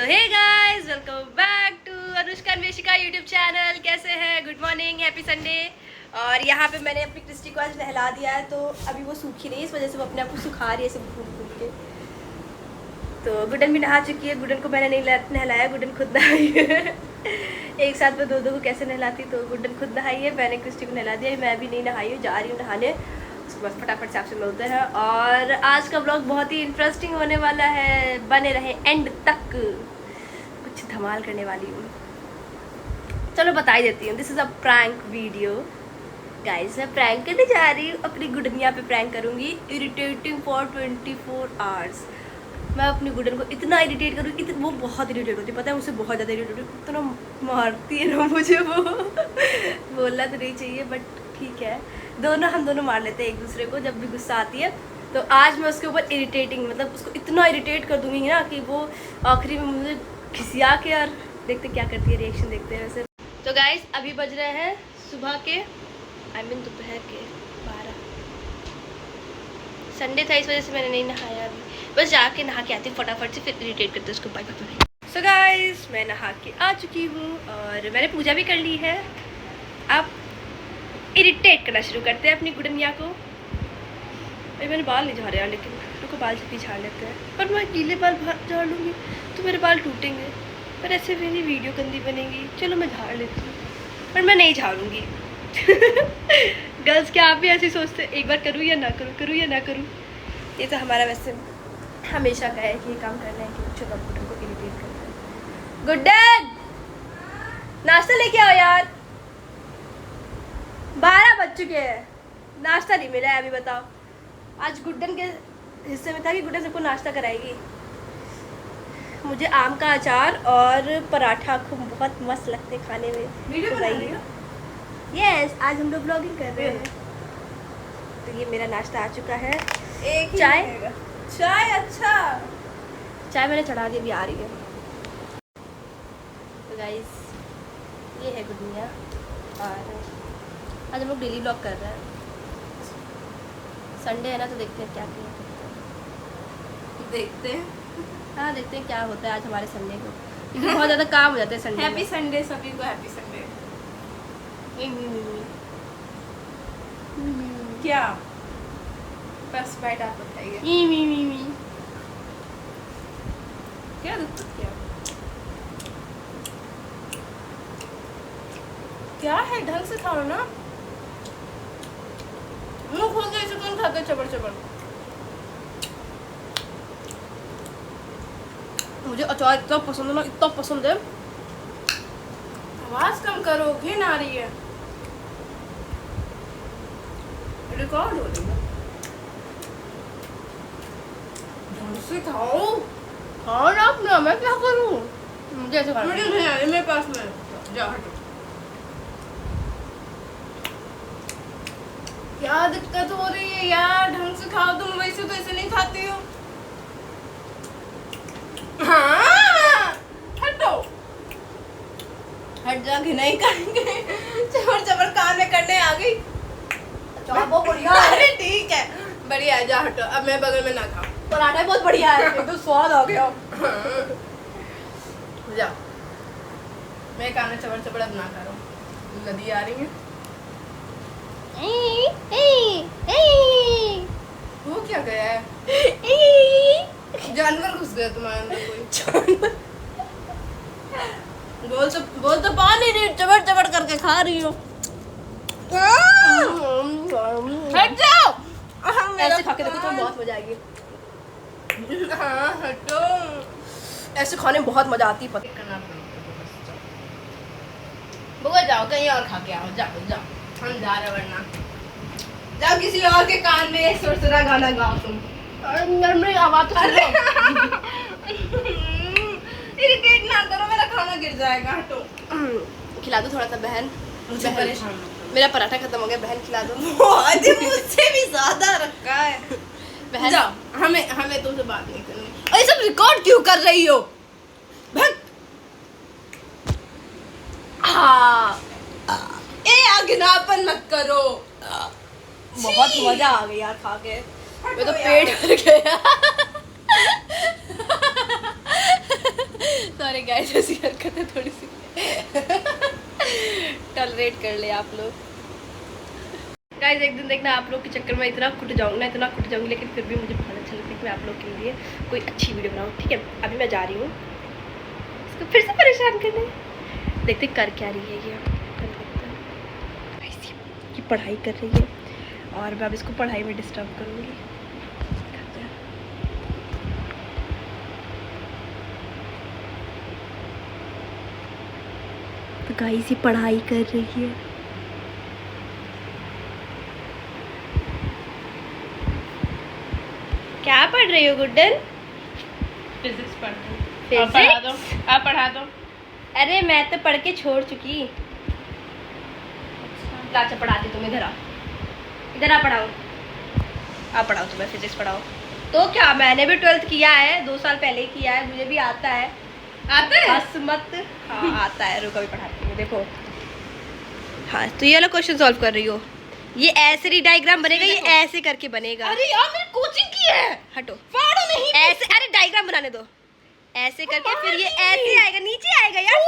Hey guys, welcome back to Anushka Anveshika YouTube channel. कैसे हैं? Good morning, happy Sunday. और यहाँ पे मैंने अपनी क्रिस्टी को आज नहला दिया है, तो अभी वो सूखी नहीं, इस वजह से वो अपने आप को सुखा रही है ऐसे घूम घूम के। तो गुडन भी नहा चुकी है। गुडन को मैंने नहीं नहलाया, गुडन खुद नहाई है। एक साथ में दो को कैसे नहलाती, तो गुडन खुद नहाई है, मैंने क्रिस्टी को नहला दिया। मैं भी नहीं नहाई हूँ, जा रही हूँ नहाने। उसके बाद फटाफट से आपसे मिलते हैं। और आज का ब्लॉग बहुत ही इंटरेस्टिंग होने वाला है, बने रहे एंड तक, कुछ धमाल करने वाली हूँ। चलो बता ही देती हूँ, this is a prank video guys. मैं प्रैंक करने जा रही हूँ, अपनी गुडनिया पे प्रैंक करूँगी। Irritating for 24 hours. मैं अपनी गुडन को इतना इरिटेट करूँगी, वो बहुत इरिटेट होती है, पता है, मुझसे बहुत ज़्यादा इरिटेट होती है। इतना मारती है ना मुझे वो। बोलना तो नहीं चाहिए बट ठीक है, हम दोनों मार लेते हैं एक दूसरे को जब भी गुस्सा आती है। तो आज मैं उसके ऊपर इरिटेटिंग, मतलब उसको इतना इरिटेट कर दूँगी ना कि वो आखिरी में मुझे खिसिया के, और देखते क्या करती है, रिएक्शन देखते हैं वैसे। तो गाइस अभी बज रहे हैं सुबह के, दोपहर के 12। संडे था इस वजह से मैंने नहीं नहाया अभी, बस जाके नहा के आती हूँ फटाफट से, फिर इरिटेट करते उसको। Bye bye. सो गाइस मैं नहा के आ चुकी हूँ और मैंने पूजा भी कर ली है। अब इरिटेट करना शुरू करते हैं अपनी गुडनिया को। अभी मैंने बाल नहीं झाड़े यार, लेकिन रुको बाल जल्दी झाड़ लेते हैं। पर मैं गीले बाल झाड़ लूँगी तो मेरे बाल टूटेंगे, पर ऐसे मेरी वीडियो गंदी बनेगी। चलो मैं झाड़ लेती हूँ, पर मैं नहीं झाड़ूँगी। गर्ल्स क्या आप भी ऐसे सोचते, एक बार करूँ या ना करूँ, करूँ या ना करूँ। ये तो हमारा वैसे हमेशा का है कि ये काम करना है कि बच्चों कंप्यूटर को इरिटेट करना है। गुड्डन नाश्ता लेके आओ यार, 12 बज चुके हैं, नाश्ता नहीं मिला है अभी। बताओ, आज गुड्डन के हिस्से में था कि गुड्डन सबको नाश्ता कराएगी। मुझे आम का अचार और पराठा खूब बहुत मस्त लगते खाने में। बताइए। यस, आज हम लोग ब्लॉगिंग कर रहे हैं। तो ये मेरा नाश्ता आ चुका है। एक चाय अच्छा, चाय मैंने चढ़ा दी, अभी आ रही है। तो गाइस ये है गुडनिया, और आज हम लोग डेली ब्लॉग कर रहे हैं। संडे है ना, तो देखते हैं क्या किया देखते हैं। हाँ देखते हैं क्या होता है आज हमारे संडे को, क्योंकि बहुत ज़्यादा काम हो जाते हैं संडे। हैप्पी संडे सभी को, हैप्पी संडे। क्या बस बैठ, आप बताइए क्या दिक्कत, क्या है? ढंग से खाओ ना, मुंह खोल के ऐसे कौन खाता है चबड़ चबड़। मुझे अचार इतना पसंद है ना, इतना पसंद है। आवाज कम करो, घिन आ रही है, रिकॉर्ड हो रही है। ढंग से खाओ। हाँ ना, अपना मैं क्या करूँ, मुझे ऐसे खाना मुझे है। नहीं आ रही, मेरे पास में जा हटो। क्या दिक्कत हो रही है यार? ढंग से खाओ, तुम वैसे तो ऐसे नहीं खाती हो। हाँ हटो, हट जा, नहीं करेंगे। चबर चबर कान में करने आ गई। अचार बहुत बढ़िया है। अरे ठीक है, बढ़िया है, जा हटो, अब मैं बगल में ना खाऊं। पराठा बहुत बढ़िया है, एकदम स्वाद आ गया। जा, मैं कान में चबर चबर अब ना खा रहा हूँ, नदी आ रही है। वो क्या गया है? जानवर घुस गया तुम्हारे अंदर कोई? बोल तो पानी नहीं, चबड़ चबड़ करके खा रही हो। हट जाओ। ऐसे खा के देखो तो बहुत मजा आएगी। हाँ हटो, ऐसे खाने में बहुत मजा आती है। बुआ जाओ, कहीं और खा के आओ, जाओ जाओ, हम जा रहे, वरना जाओ किसी और के कान में सुरसुरा गाना गाओ तुम। मेरी आवाज तो इरिटेट ना करो, मेरा खाना गिर जाएगा, हटो। खिला दो थोड़ा सा बहन, मुझे परेशान मेरा पराठा खत्म हो गया, बहन खिला दो। आज मुझसे भी ज्यादा रखा है। बहन जाओ, हमें तुमसे बात नहीं करनी। और ये सब रिकॉर्ड क्यों कर रही हो? भग। हाँ, अज्ञापन मत करो। बहुत मजा आ गई यार खा के, मैं तो पेट भर गया। हमारे गाइस ऐसी हरकतें थोड़ी सी टॉलरेट कर ले आप लोग। गाइस एक दिन देखना आप लोग के चक्कर में इतना कुट जाऊंगी लेकिन फिर भी मुझे बहुत अच्छा लगता है कि मैं आप लोग के लिए कोई अच्छी वीडियो बनाऊँ। ठीक है, अभी मैं जा रही हूँ इसको फिर से परेशान करने। देखते कर क्या रही है ये पढ़ाई कर रही है और मैं अब इसको पढ़ाई में डिस्टर्ब करूँगी। तो गाइस ये पढ़ाई कर रही है। क्या पढ़ रही हो गुड्डन? फिजिक्स पढ़ रही हूँ। आप पढ़ा दो। अरे मैं तो पढ़ के छोड़ चुकी। अच्छा पढ़ाती तुम, इधर आ पढ़ाओ। आप पढ़ाओ, तुम्हें फिजिक्स पढ़ाओ। तो क्या, मैंने भी 12th किया है, 2 साल पहले ही किया है, मुझे भी आता है। बस मत। हाँ आता है, रुको भी पढ़ाती हूँ। देखो हाँ, तो ये वाला क्वेश्चन सॉल्व कर रही हो। ये ऐसे डायग्राम बनेगा, ये ऐसे करके बनेगा। अरे यार मेरी कोचिंग की है। हटो, फाड़ो नहीं ऐसे। अरे डायग्राम बनाने दो, ऐसे करके फिर ये ऐसे आएगा, नीचे आएगा यार,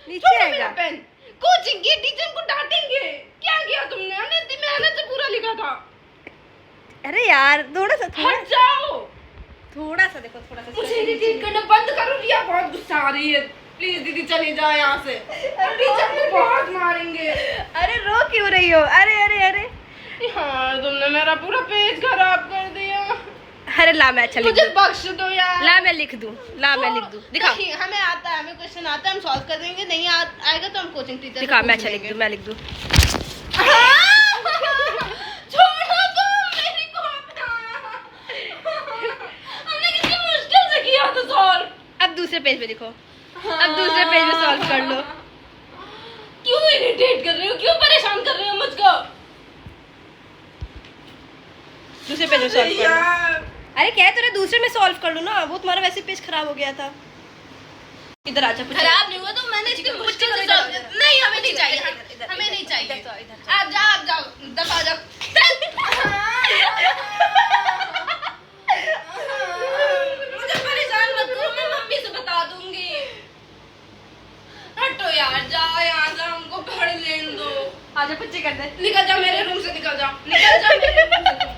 नीचे आएगा। पेन कोचिंग की टीचर को डांटेंगे। क्या किया तुमने? हमने इतनी मेहनत से पूरा लिखा था। अरे यार थोड़ा सा हट जाओ। थोड़ा सा देखो, थोड़ा सा मुझे इरिटेट करना बंद करो। रिया बहुत गुस्सा आ रही है। प्लीज दीदी चली जाओ यहाँ से, टीचर को बहुत मारेंगे। अरे रो क्यों रही हो? अरे अरे अरे यार तुमने मेरा पूरा पेज खराब कर दिया। अरे ला मैं अच्छा लिख मुझे दूं। बख्श दो यार। ला मैं लिख दूं, दिखा। नहीं, हमें आता है, हमें क्वेश्चन आता है, हम सॉल्व कर देंगे। नहीं आएगा तो हम कोचिंग टीचर दिखा, मैं अच्छा लिख दूं, मैं लिख दूं। छोड़ो तुम मेरी कॉपी। हमने कितनी मुश्किल से किया था सॉल्व। अब दूसरे पेज पे देखो, अब दूसरे पेज पे सॉल्व कर लो। क्यों इरिटेट कर रहे हो? क्यों परेशान कर रहे हो मुझको? दूसरे पेज में सॉल्व कर लो। अरे क्या है, तुझे दूसरे में सॉल्व कर लो ना, वो तुम्हारा वैसे पेज खराब हो गया था। इधर आजा। खराब नहीं हुआ तो मैंने इतनी मुश्किल से सॉल्व किया। नहीं हमें नहीं चाहिए, हमें नहीं चाहिए। आप जाओ दफा जाओ। मुझे परेशान मत करो, मैं मम्मी से बता दूंगी। हटो यार, जाओ यहाँ से, हमको पढ़ लेने दो। आजा बच्चे कर दे। निकल जाओ मेरे रूम से, निकल जाओ मेरे रूम से।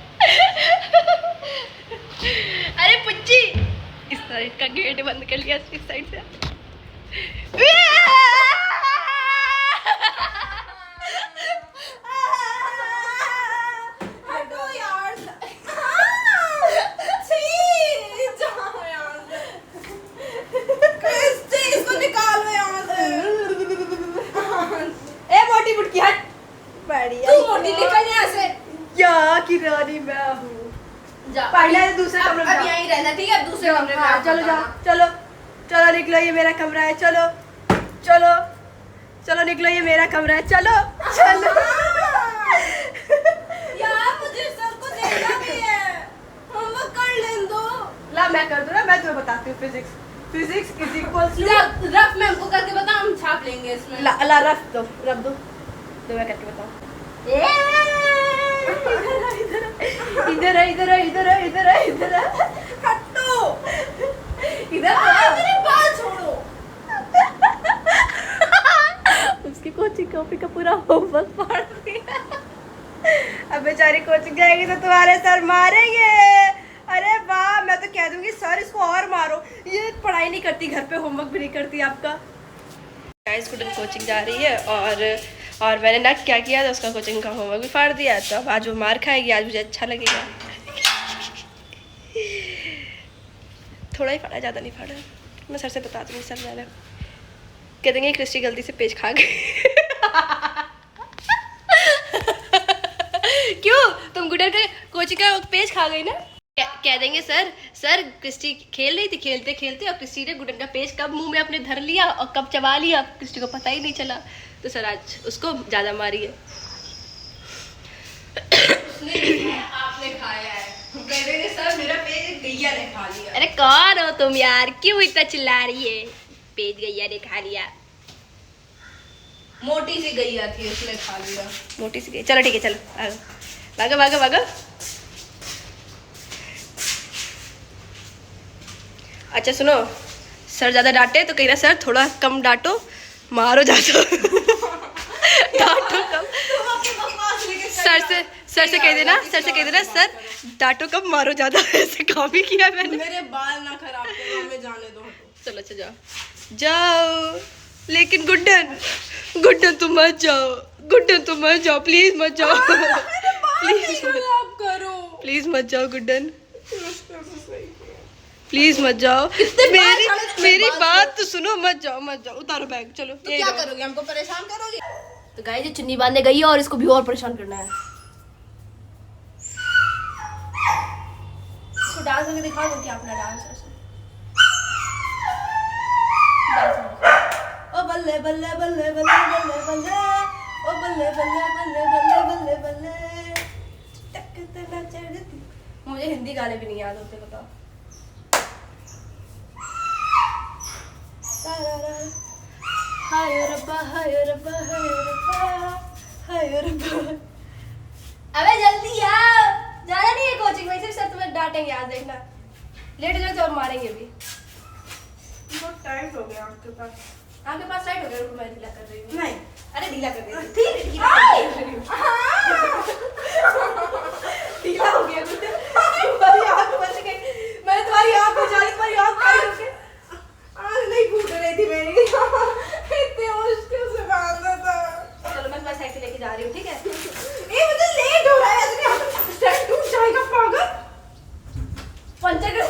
अरे पुच्ची, इस साइड का गेट बंद कर लिया, इस साइड से। हटो यार। इसको निकालो यहाँ से। ए मोटी मुटकी हट। बढ़िया, तू मोटी निकल यहाँ से। क्या की रानी मैं हूँ। जा पहले दूसरे कमरे में अब यहीं रहना, ठीक है? दूसरे कमरे में। हाँ, चलो जाओ, चलो चलो निकलो, ये मेरा कमरा है। चलो चलो चलो निकलो, ये मेरा कमरा है। चलो चलो। यार मुझे सर को देखना भी है, होमवर्क कर लेने दो। ला मैं कर दूँ ना, मैं तुम्हें बताती हूँ। Physics is equals to. Rough में हमको करके बता, हम छाप लेंगे इसमें। ला रफ दो तो मैं करके बताऊँ। इधर हटो, इधर मेरे बाल छोड़ो। उसकी कोचिंग कॉपी का पूरा होमवर्क पढ़ दिया। अब बेचारी कोचिंग जाएगी तो तुम्हारे सर मारेंगे। अरे वाह, मैं तो कह दूंगी सर इसको और मारो, ये पढ़ाई नहीं करती, घर पे होमवर्क भी नहीं करती आपका। गाइस गुड्डन कोचिंग जा रही है और मैंने ना क्या किया था, उसका कोचिंग का होमवर्क भी फाड़ दिया। तो अब आज वो मार खाएगी, आज मुझे अच्छा लगेगा। थोड़ा ही फाड़ा, ज़्यादा नहीं फाड़ा। मैं सर से बता दूँगी, सर मैंने कह देंगे क्रिस्टी गलती से पेज खा गई। क्यों, तुम गुड्डन का कोचिंग का पेज खा गई ना? कह देंगे सर क्रिस्टी खेल रही थी, खेलते खेलते और क्रिस्टी ने गुड्डन का पेज कब मुंह में अपने धर लिया और कब चबा लिया, क्रिस्टी को पता ही नहीं चला। तो सर आज उसको ज़्यादा मारी है। आपने खाया है, कह देंगे सर मेरा पेज गैया ने खा लिया। अरे कौन हो तुम यार, क्यों इतना चिल्ला रही है? पेज गैया ने खा लिया। मोटी सी गैया थी, उसने खा लिया। मोटी सी गई। चलो ठीक है, चलो भागो भागो भागो। अच्छा सुनो, सर ज़्यादा डांटे तो कह रहा सर थोड़ा कम डांटो, मारो ज़्यादा। डांटो कम। सर से कह देना, सर से कह देना सर डांटो कम मारो ज़्यादा। ऐसे काम ही किया मैंने। मेरे बाल ना खराब करो, हमें जाने दो। चलो अच्छा जाओ जाओ, लेकिन गुड्डन तुम मत जाओ, गुड्डन तुम मत जाओ, प्लीज मत जाओ। प्लीज आप करो, प्लीज मत जाओ गुड्डन, प्लीज मत जाओ। मेरी बात तो सुनो, मत जाओ मत जाओ, उतारो बैग। चलो तो क्या करोगे, हमको परेशान करोगे? तो गाइस ये चुन्नी बांधने गई है और इसको भी और परेशान करना है। इसको डांस करके दिखा दो क्या अपना डांस है। ओ बल्ले बल्ले बल्ले बल्ले बल्ले बल्ले, ओ बल्ले बल्ले बल्ले बल्ले बल्ले बल्ले, टक तना चढ़ती। मुझे हिंदी गाने भी नहीं याद होते, बताओ। हाय रब्बा हाय रब्बा हाय रब्बा हाय रब्बा। अबे जल्दी आओ, जाना नहीं है कोचिंग में, सिर्फ सर तुम्हें डांटेंगे आज, देखना। लेट जाओ तो और मारेंगे भी। बहुत टाइट हो गया आपके पास। आपके पास टाइट हो गया, रुको मैं ढीला कर रही हूँ। नहीं, अरे ढीला कर दे, ढीला हो गया। तुम्हारी आँख बच गई, मैंने तुम्हारी आँख बचा ली, तुम्हारी आँख टाइट हो गई। आज नहीं फूट रही थी मेरी। इतने मुश्किल से बांधा था। चलो मैं तुम्हारी साइकिल लेके जा रही हूँ, ठीक है? ये मुझे लेट हो रहा है, ऐसे स्टैंड टूट जाएगा पागल। पंचर कर।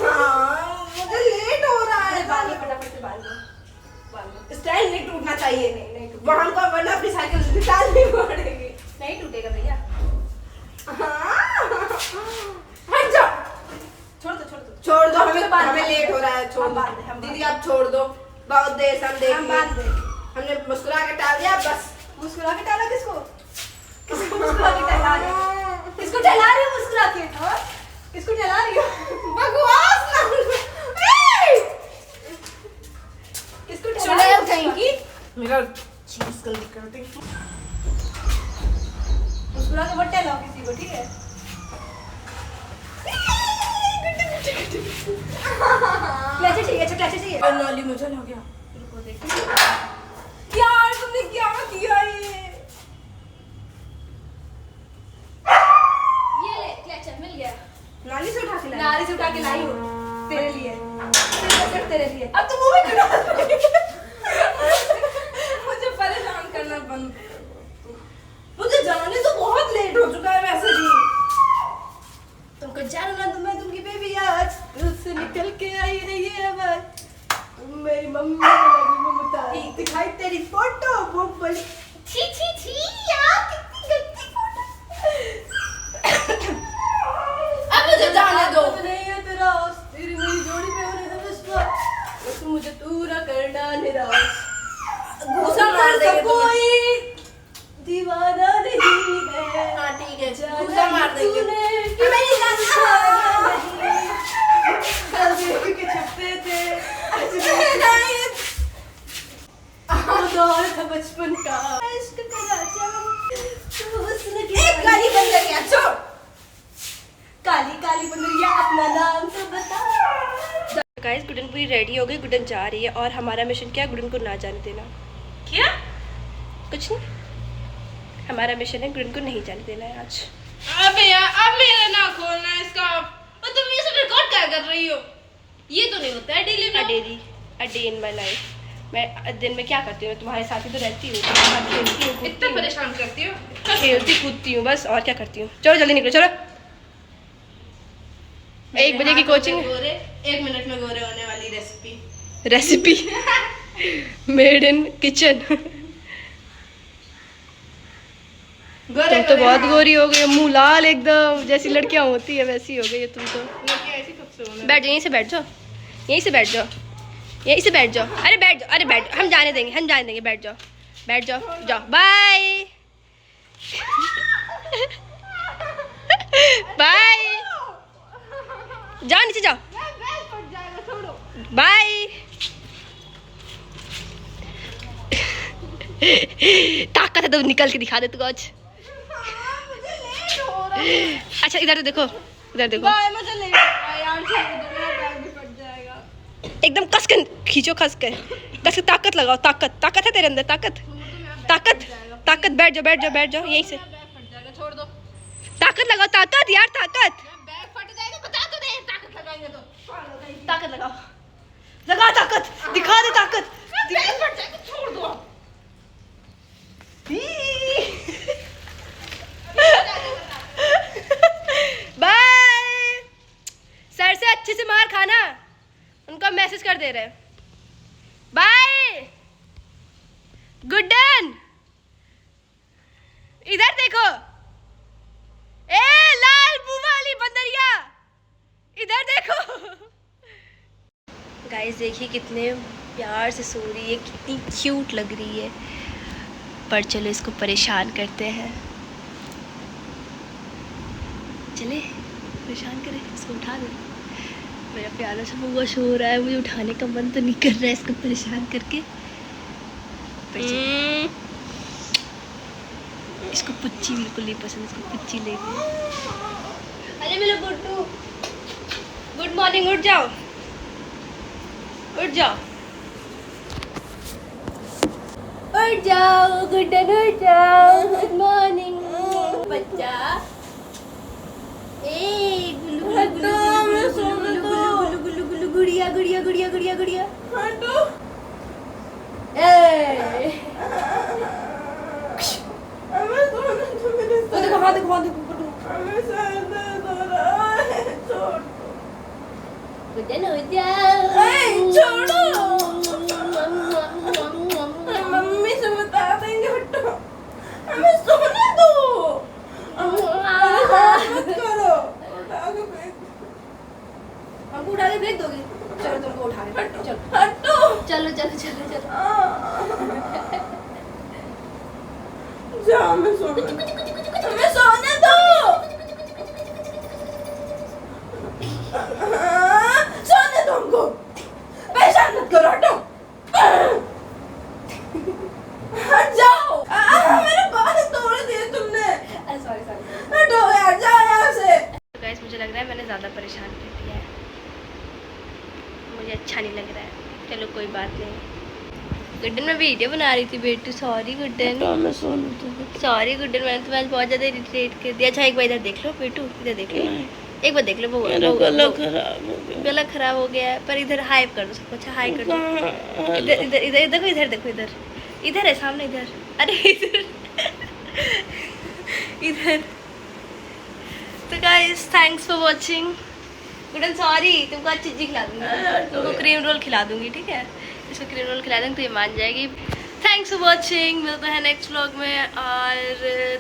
हाँ, मुझे लेट हो रहा है। बांध लो फटाफट से, बांध लो। स्टैंड नहीं टूटना चाहिए। नहीं टूटेगा। वहाँ का वरना अपनी साइकिल निकालनी पड़ेगी। नहीं टूटेगा भैया। हट जाओ। छोड़ दो हमें लेट हो रहा है। छोड़ हम बांध दे, दीदी, आप छोड़ दो, बहुत देर से हम देख हम लिए। बांध दे। हमने मुस्कुरा के टाल दिया, बस। मुस्कुरा के टाला किसको? किसको मुस्कुरा के टहला रही हो? किसको टहला रही हो मुस्कुरा के? हाँ? किसको टहला रही हो? बकवास ना। किसको टहला रही हो? कहेंगी मेरा चीज गलती करती। मुस्कुरा के मत टहलाओ किसी को, ठीक है? क्लचर चाहिए, अच्छा क्लचर चाहिए। नॉली मुझे लग गया। रुको देखो। यार तुमने क्या किया ये? ये ले क्लचर मिल गया। नाली से उठा के लाई? नाली से उठा के लाई हूँ तेरे लिए, सिर्फ तेरे लिए। अब तो मुंह में क्यों डाल रही है? मुझे परेशान करना बंद। मुझे जाने तो बहुत लेट हो चुका है वैसे भी। तुमको जानना तो मैं दूंगी बेबी, आज दिल से निकल के आई है ये आवाज। तुम मेरी मम्मी लगी ममता, दिखाई तेरी फोटो वो बड़ी छी यार, कितनी गंदी फोटो। अब मुझे जाने दो। नहीं है तेरा, तेरी मेरी जोड़ी पे होने दो विश्वास, बस मुझे पूरा करना निराश। घूसा मार देंगे कोई दीवाना नहीं है। हाँ ठीक है, घूसा मार देंगे। के छपते थे दौर था बचपन का, इश्क का एक गाली बंद कर गया, छोड़। काली काली बंदरिया अपना नाम तो बता। गाइस गुडन पूरी रेडी हो गई, गुडन जा रही है और हमारा मिशन क्या है, गुडन को ना जाने देना। क्या? कुछ नहीं, हमारा मिशन है गुडन को नहीं जाने देना है आज। अबे यार, अब मेरा ना खोलना है इसका। और तुम ये सब रिकॉर्ड क्या कर रही हो? ये तो नहीं होता है डेली में। A day in my life. मैं दिन में क्या करती हूँ, तुम्हारे साथ ही तो रहती हूँ, खेलती हूँ, इतना परेशान करती हो? खेलती कूदती हूँ बस, और क्या करती हूँ। चलो जल्दी निकलो, चलो 1 बजे की कोचिंग। 1 मिनट में गोरे होने वाली recipe. Recipe made in kitchen. तुम तो बहुत गोरी हो गई, मुंह लाल एकदम, जैसी लड़कियां होती है वैसी हो गई है तुम तो। बैठ जाओ, यहीं से बैठ जाओ, यहीं से बैठ जाओ, यहीं से बैठ जाओ। अरे बैठ जाओ, अरे बैठ, हम जाने देंगे, हम जाने देंगे, बैठ जाओ, बैठ जाओ, जाओ बाय बाय, जाओ नीचे जाओ, बाय। ताकत है तो निकल के दिखा दे तू आज। अच्छा इधर तो देखो, इधर देखो। मुझे लेट हो रहा है यार, छोड़ दो, मेरा बैग भी फट जाएगा। एकदम कस के खींचो, कस के ताकत लगाओ, ताकत ताकत है तेरे अंदर, ताकत ताकत ताकत। बैठ जाओ बैठ जाओ बैठ जाओ यहीं से। छोड़ दो। ताकत लगाओ, ताकत यार, ताकत बैग फट जाएगा, बता तो दे। ताकत लगाएंगे तो ताकत लगाओ, लगा ताकत, दिखा दे ताकत। बैग फट जाएगा, छोड़ दो। बाय। सर से अच्छे से मार खाना, उनको मैसेज कर दे रहे हैं। बाय गुड्डन, इधर देखो। ए लाल मुंह वाली बंदरिया, इधर देखो। गाइस देखिए कितने प्यार से सो रही है, कितनी क्यूट लग रही है। पर चलो इसको परेशान करते हैं, चले परेशान करें, इसको उठा दे। मेरा प्यारा सा बुआ सो रहा है, मुझे उठाने का मन तो नहीं कर रहा है इसको परेशान करके। इसको पुच्ची बिल्कुल नहीं पसंद, इसको पुच्ची लेनी है। अरे मेरा गुड्डू, गुड मॉर्निंग, उठ जाओ उठ जाओ उठ जाओ गुड्डन, उठ जाओ। गुड मॉर्निंग बच्चा। ए गुल्लू गुल्लू गुल्लू गुल्लू गुल्लू गुड़िया गुड़िया गुड़िया गुड़िया गुड़िया। ए देखो हाथ देखो, हाथ देखो गुड्डन, हो जाओ। छोड़ो, मम्मी से बता देंगे। हटो, हमें सोने दो। मत करो, हमको उठा के फेंक दोगे? चलो तुमको उठा के फेंक, चलो हटो। चलो चलो चलो चलो। जाओ, मैं हमें सोने दो। सोने दो हमको, परेशान मत करो। हटो, हट जाओ। मेरे बाल तोड़ दिए तुमने। Sorry sorry. हटो यार, जाओ यहाँ से। गाइस मुझे लग रहा है मैंने ज़्यादा परेशान कर दिया है, मुझे अच्छा नहीं लग रहा है। चलो कोई बात नहीं। गुड्डन मैं वीडियो बना रही थी बेटू, सॉरी गुड्डन, सॉरी गुड्डन, मैंने तुम्हें बहुत ज़्यादा इरिटेट कर दिया। अच्छा एक बार इधर देख लो बेटू, इधर देख लो, एक बार देख लो। वो गला खराब हो गया। गला खराब हो गया है, पर इधर हाई कर दो सबको। अच्छा हाई कर दो, इधर इधर इधर देखो, इधर देखो, इधर इधर है सामने, इधर। अरे इधर इधर। तो guys thanks for watching. Gooden sorry, तुमको अच्छी चीज़ खिला दूंगी, तुमको क्रीम रोल खिला दूंगी, ठीक है? इसको क्रीम रोल खिला देंगे तो ये मान जाएगी। थैंक्स फॉर वाचिंग, मिलते हैं नेक्स्ट व्लॉग में, और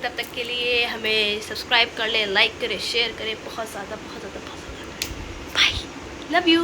तब तक के लिए हमें सब्सक्राइब कर लें, लाइक करें, शेयर करें, बहुत ज़्यादा बहुत ज़्यादा बहुत ज़्यादा। Bye, love you.